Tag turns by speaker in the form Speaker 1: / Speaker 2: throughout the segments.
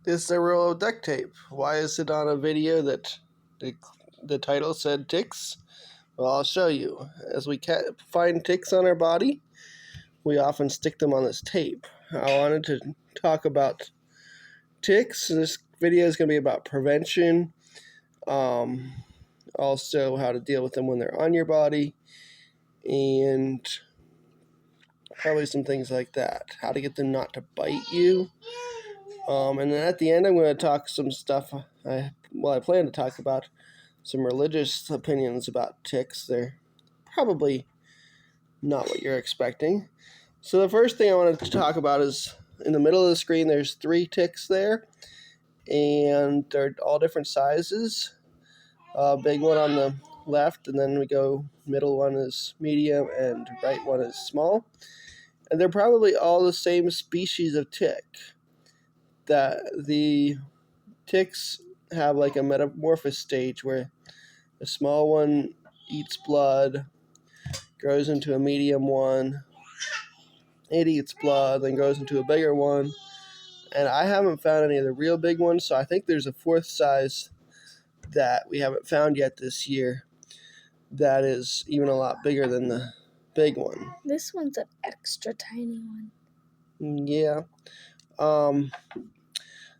Speaker 1: This is a roll of duct tape. Why is it on a video that the title said ticks? Well, I'll show you. As we find ticks on our body, we often stick them on this tape. I wanted to talk about ticks. This video is going to be about prevention, also how to deal with them when they're on your body, and probably some things like that. How to get them not to bite you. And then at the end, I'm going to talk some stuff. I plan to talk about some religious opinions about ticks. They're probably not what you're expecting. So the first thing I wanted to talk about is in the middle of the screen, there's 3 ticks there, and they're all different sizes. Big one on the left, and then we go middle one is medium, and right one is small. And they're probably all the same species of tick. That the ticks have like a metamorphosis stage where a small one eats blood, grows into a medium one, it eats blood, then goes into a bigger one. And I haven't found any of the real big ones, so I think there's a 4th size that we haven't found yet this year that is even a lot bigger than the big one.
Speaker 2: This one's an extra tiny one.
Speaker 1: Yeah.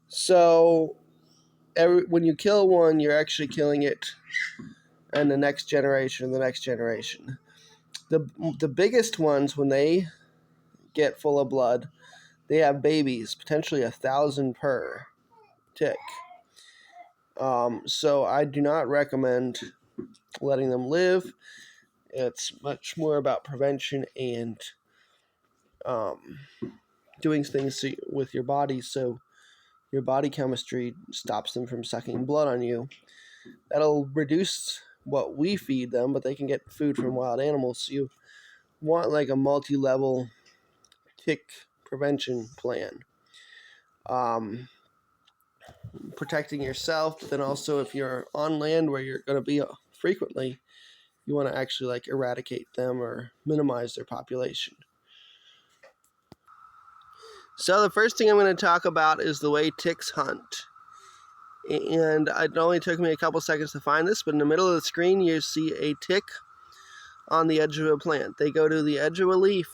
Speaker 1: So when you kill one, you're actually killing it and the next generation and the next generation. The biggest ones, when they get full of blood, they have babies, potentially 1,000 per tick. So I do not recommend letting them live. It's much more about prevention and doing things with your body so your body chemistry stops them from sucking blood on you. That'll reduce what we feed them, but they can get food from wild animals. So you want like a multi-level tick prevention plan. Protecting yourself, but then also if you're on land where you're going to be frequently, you want to actually like eradicate them or minimize their population. So the first thing I'm going to talk about is the way ticks hunt. And it only took me a couple seconds to find this, but in the middle of the screen you see a tick on the edge of a plant. They go to the edge of a leaf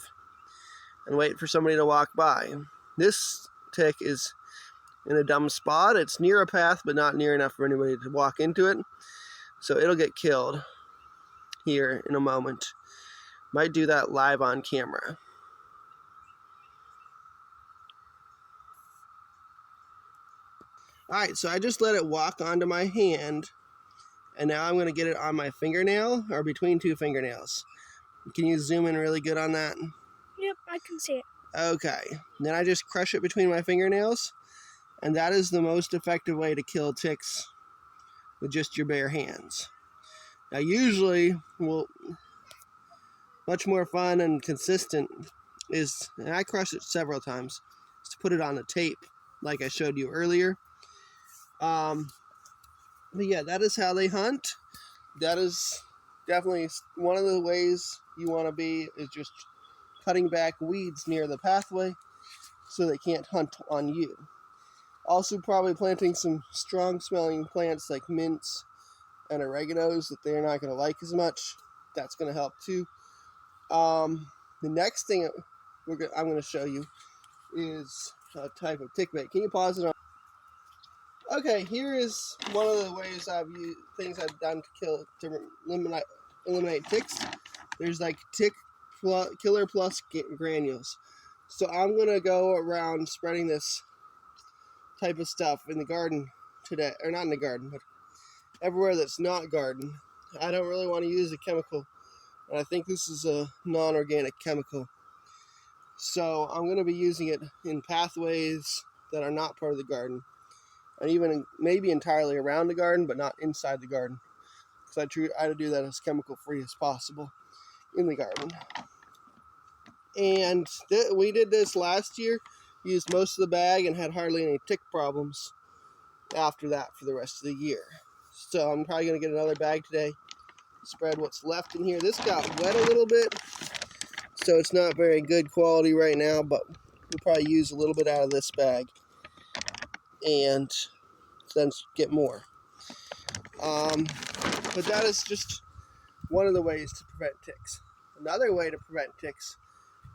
Speaker 1: and wait for somebody to walk by. This tick is in a dumb spot. It's near a path, but not near enough for anybody to walk into it. So it'll get killed here in a moment. Might do that live on camera. Alright, so I just let it walk onto my hand, and now I'm going to get it on my fingernail, or between 2 fingernails. Can you zoom in really good on that?
Speaker 2: Yep, I can see it.
Speaker 1: Okay, then I just crush it between my fingernails, and that is the most effective way to kill ticks with just your bare hands. Now usually, much more fun and consistent is, and I crush it several times, is to put it on a tape like I showed you earlier. But yeah, that is how they hunt. That is definitely one of the ways you want to be, is just cutting back weeds near the pathway so they can't hunt on you. Also probably planting some strong smelling plants like mints and oreganos that they're not going to like as much. That's going to help too. The next thing I'm going to show you is a type of tick bait. Can you pause it on? Okay, here is one of the ways things I've done to eliminate ticks. There's like tick killer plus granules. So I'm going to go around spreading this type of stuff in the garden today, or not in the garden, but everywhere that's not garden. I don't really want to use a chemical, and I think this is a non-organic chemical. So I'm going to be using it in pathways that are not part of the garden, and even maybe entirely around the garden, but not inside the garden, because I try to do that as chemical-free as possible in the garden. And we did this last year, used most of the bag, and had hardly any tick problems after that for the rest of the year. So I'm probably going to get another bag today, spread what's left in here. This got wet a little bit, so it's not very good quality right now, but we'll probably use a little bit out of this bag. and then get more. But that is just one of the ways to prevent ticks. Another way to prevent ticks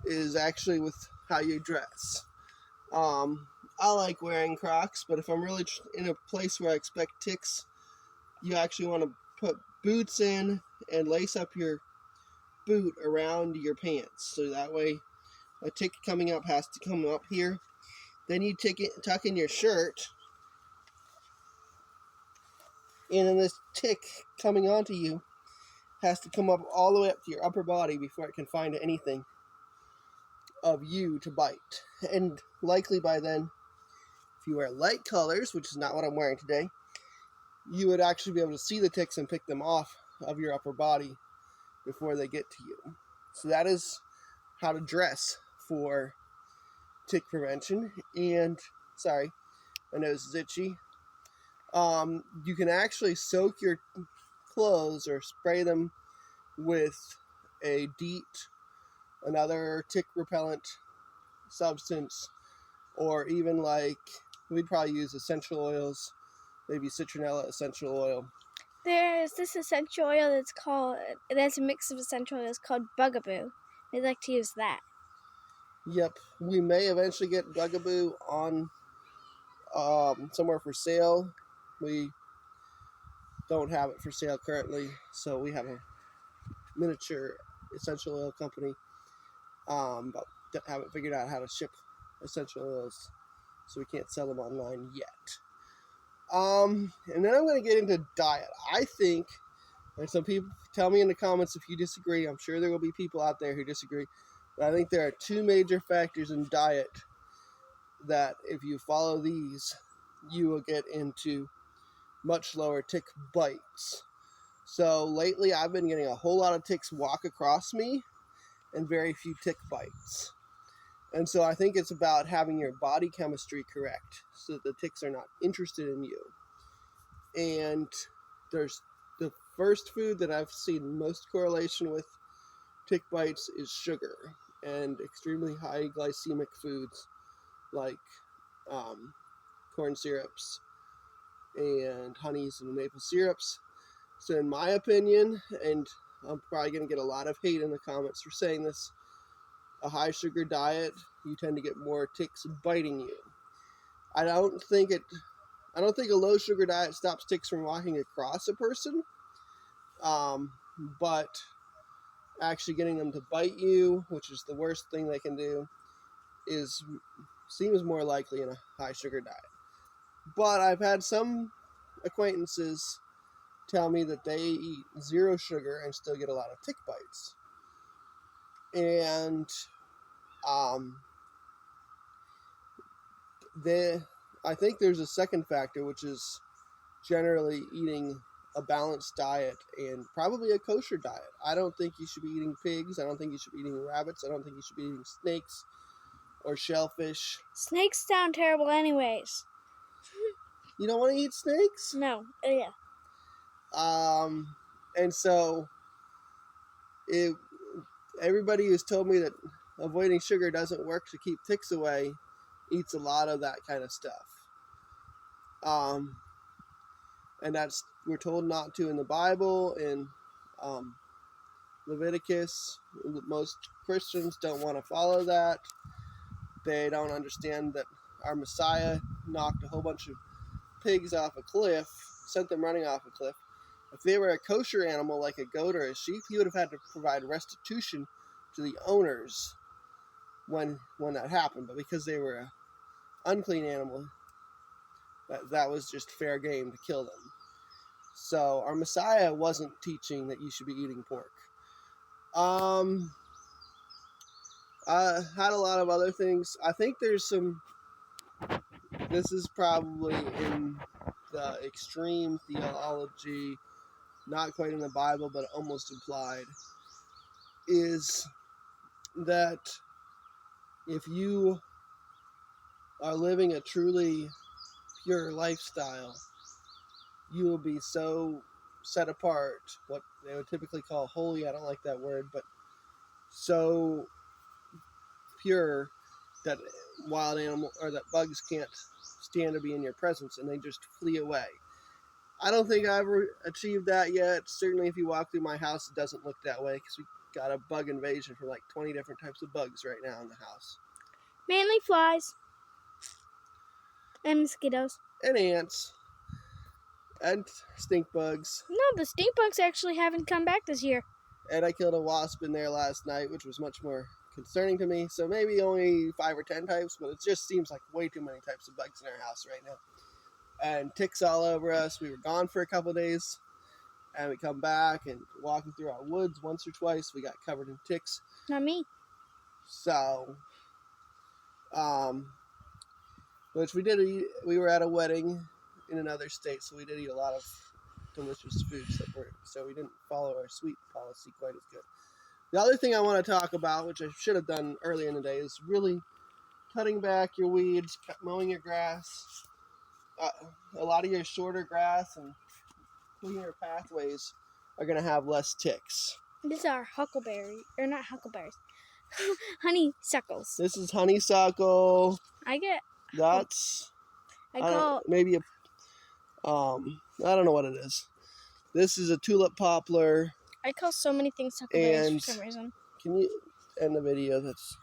Speaker 1: is actually with how you dress. I like wearing Crocs, but if I'm really in a place where I expect ticks, you actually want to put boots in and lace up your boot around your pants. So that way a tick coming up has to come up here. Then you tuck in your shirt, and then this tick coming onto you has to come up all the way up to your upper body before it can find anything of you to bite. And likely by then, if you wear light colors, which is not what I'm wearing today, you would actually be able to see the ticks and pick them off of your upper body before they get to you. So that is how to dress for tick prevention. And sorry, my nose is itchy. You can actually soak your clothes or spray them with a DEET, another tick repellent substance, or even like we'd probably use essential oils, maybe citronella essential oil.
Speaker 2: There's this essential oil there's a mix of essential oils called Bugaboo. I'd like to use that.
Speaker 1: Yep, we may eventually get Bugaboo on somewhere for sale. We don't have it for sale currently, so we have a miniature essential oil company, but haven't figured out how to ship essential oils, so we can't sell them online yet. And then I'm going to get into diet. I think, and some people tell me in the comments if you disagree. I'm sure there will be people out there who disagree, but I think there are two major factors in diet that if you follow these, you will get into much lower tick bites. So lately I've been getting a whole lot of ticks walk across me and very few tick bites. And so I think it's about having your body chemistry correct so that the ticks are not interested in you. And there's the first food that I've seen most correlation with tick bites is sugar and extremely high glycemic foods like corn syrups and honeys and maple syrups. So in my opinion, and I'm probably going to get a lot of hate in the comments for saying this, a high sugar diet, you tend to get more ticks biting you. I don't think a low sugar diet stops ticks from walking across a person, but actually getting them to bite you, which is the worst thing they can do, seems more likely in a high sugar diet. But I've had some acquaintances tell me that they eat zero sugar and still get a lot of tick bites. And I think there's a second factor, which is generally eating a balanced diet and probably a kosher diet. I don't think you should be eating pigs. I don't think you should be eating rabbits. I don't think you should be eating snakes or shellfish.
Speaker 2: Snakes sound terrible anyways.
Speaker 1: You don't want to eat snakes?
Speaker 2: No. Yeah.
Speaker 1: And so everybody who's told me that avoiding sugar doesn't work to keep ticks away eats a lot of that kind of stuff. And we're told not to in the Bible, in Leviticus. Most Christians don't want to follow that. They don't understand that our Messiah knocked a whole bunch of pigs off a cliff, sent them running off a cliff. If they were a kosher animal like a goat or a sheep, he would have had to provide restitution to the owners when that happened. But because they were an unclean animal, that was just fair game to kill them. So our Messiah wasn't teaching that you should be eating pork. I had a lot of other things. I think there's this is probably in the extreme theology, not quite in the Bible, but almost implied, is that if you are living a truly pure lifestyle, you will be so set apart, what they would typically call holy, I don't like that word, but so pure that wild animal or that bugs can't stand to be in your presence, and they just flee away. I don't think I ever achieved that yet. Certainly, if you walk through my house, it doesn't look that way because we got a bug invasion from like 20 different types of bugs right now in the house.
Speaker 2: Mainly flies and mosquitoes.
Speaker 1: And ants. And stink bugs.
Speaker 2: No, the stink bugs actually haven't come back this year.
Speaker 1: And I killed a wasp in there last night, which was much more concerning to me. So maybe only 5 or 10 types, but it just seems like way too many types of bugs in our house right now. And ticks all over us. We were gone for a couple days, and we come back and walking through our woods once or twice. We got covered in ticks.
Speaker 2: Not me.
Speaker 1: So, which we did eat. We were at a wedding in another state, so we did eat a lot of delicious foods so we didn't follow our sweet policy quite as good. The other thing I want to talk about, which I should have done earlier in the day, is really cutting back your weeds, mowing your grass. A lot of your shorter grass and cleaner pathways are going to have less ticks.
Speaker 2: These are huckleberry, or not huckleberries, honeysuckles.
Speaker 1: This is honeysuckle.
Speaker 2: That's
Speaker 1: I call maybe a I don't know what it is. This is a tulip poplar.
Speaker 2: I call so many things huckleberries
Speaker 1: And
Speaker 2: for some reason.
Speaker 1: Can you end the video? That's